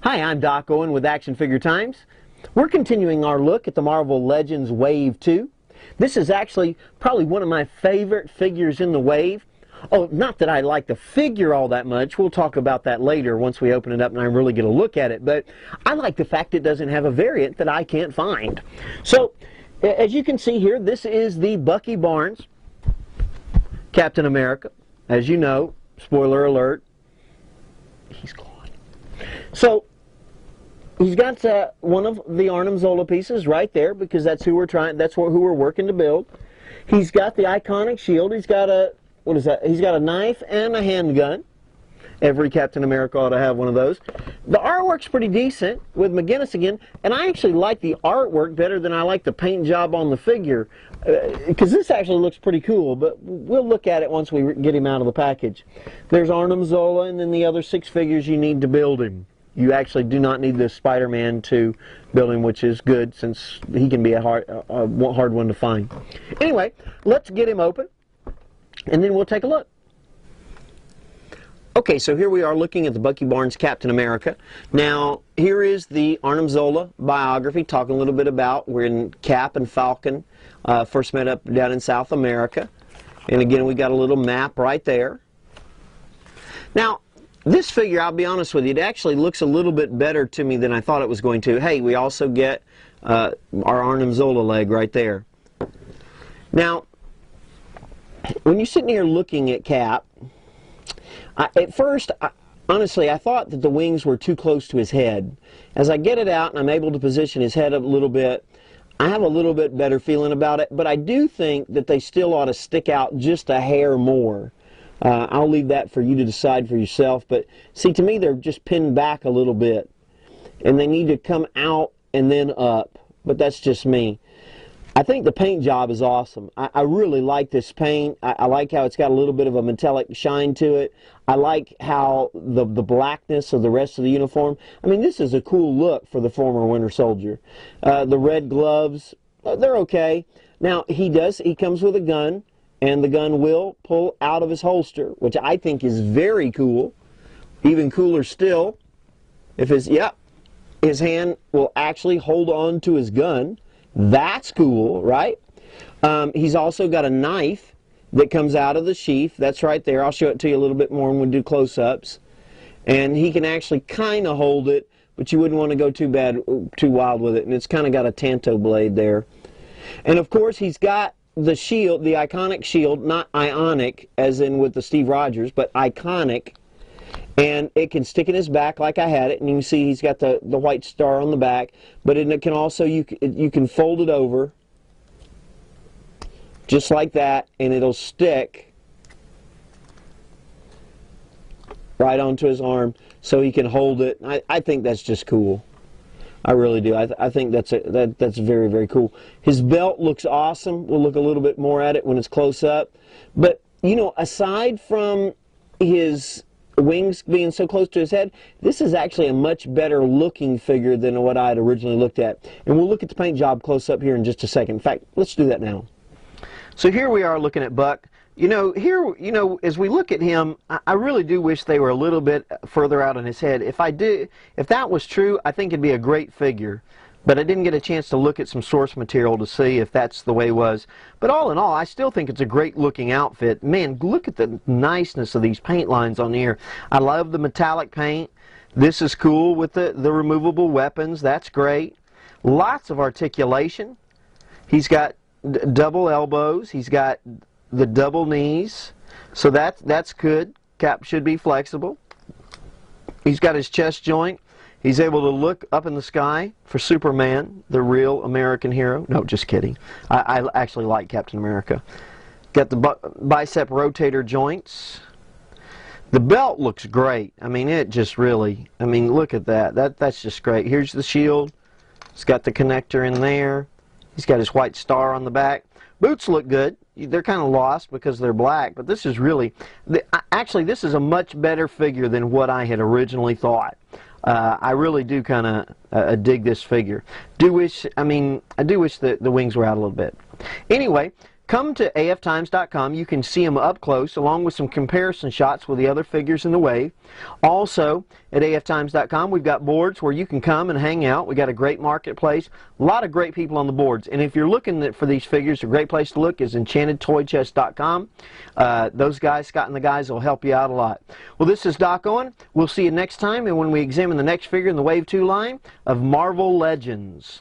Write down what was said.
Hi, I'm Doc Owen with Action Figure Times. We're continuing our look at the Marvel Legends Wave 2. This is actually probably one of my favorite figures in the wave. Oh, not that I like the figure all that much. We'll talk about that later once we open it up and I really get a look at it. But I like the fact it doesn't have a variant that I can't find. So, as you can see here, this is the Bucky Barnes Captain America. As you know, spoiler alert, he's gone. So, he's got one of the Arnim Zola pieces right there because that's who we're working to build. He's got the iconic shield. He's got a, what is that? He's got a knife and a handgun. Every Captain America ought to have one of those. The artwork's pretty decent with McGinnis again, and I actually like the artwork better than I like the paint job on the figure because this actually looks pretty cool, but we'll look at it once we get him out of the package. There's Arnim Zola and then the other 6 figures you need to build him. You actually do not need the Spider-Man to build him, which is good since he can be a hard one to find. Anyway, let's get him open, and then we'll take a look. Okay, so here we are looking at the Bucky Barnes Captain America. Now, here is the Arnim Zola biography, talking a little bit about when Cap and Falcon first met up down in South America. And again, we got a little map right there. Now, this figure, I'll be honest with you, it actually looks a little bit better to me than I thought it was going to. Hey, we also get our Arnim Zola leg right there. Now, when you're sitting here looking at Cap, at first, honestly, I thought that the wings were too close to his head. As I get it out and I'm able to position his head up a little bit, I have a little bit better feeling about it, but I do think that they still ought to stick out just a hair more. I'll leave that for you to decide for yourself, but see, to me, they're just pinned back a little bit, and they need to come out and then up, but that's just me. I think the paint job is awesome. I really like this paint. I like how it's got a little bit of a metallic shine to it. I like how the blackness of the rest of the uniform. I mean, this is a cool look for the former Winter Soldier. The red gloves, they're okay. Now, he comes with a gun, and the gun will pull out of his holster, which I think is very cool. Even cooler still, if his hand will actually hold on to his gun. That's cool, right? He's also got a knife that comes out of the sheath. That's right there. I'll show it to you a little bit more when we do close-ups. And he can actually kind of hold it, but you wouldn't want to go too wild with it. And it's kind of got a tanto blade there. And of course, he's got the shield, the iconic shield, not ionic, as in with the Steve Rogers, but iconic. And it can stick in his back like I had it, and you can see he's got the white star on the back, but it can also, you can fold it over just like that, and it'll stick right onto his arm so he can hold it. I think that's just cool. I really do. I think that's very, very cool. His belt looks awesome. We'll look a little bit more at it when it's close up. But, you know, aside from his wings being so close to his head, this is actually a much better looking figure than what I had originally looked at. And we'll look at the paint job close up here in just a second. In fact, let's do that now. So here we are looking at Buck. You know, as we look at him, I really do wish they were a little bit further out on his head. If that was true, I think it'd be a great figure. But I didn't get a chance to look at some source material to see if that's the way it was. But all in all, I still think it's a great looking outfit. Man, look at the niceness of these paint lines on here. I love the metallic paint. This is cool with the removable weapons. That's great. Lots of articulation. He's got double elbows. He's got the double knees. So that's good. Cap should be flexible. He's got his chest joint. He's able to look up in the sky for Superman, the real American hero. No, just kidding. I actually like Captain America. Got the bicep rotator joints. The belt looks great. I mean, it just really, I mean, look at that. That's just great. Here's the shield. It's got the connector in there. He's got his white star on the back. Boots look good. They're kind of lost because they're black, but this is really, actually, this is a much better figure than what I had originally thought. I really do kind of dig this figure. I do wish that the wings were out a little bit. Anyway, come to aftimes.com. You can see them up close along with some comparison shots with the other figures in the wave. Also at aftimes.com we've got boards where you can come and hang out. We got a great marketplace, a lot of great people on the boards. And if you're looking for these figures, a great place to look is enchantedtoychest.com. Those guys, Scott and the guys, will help you out a lot. Well, this is Doc Owen. We'll see you next time and when we examine the next figure in the Wave 2 line of Marvel Legends.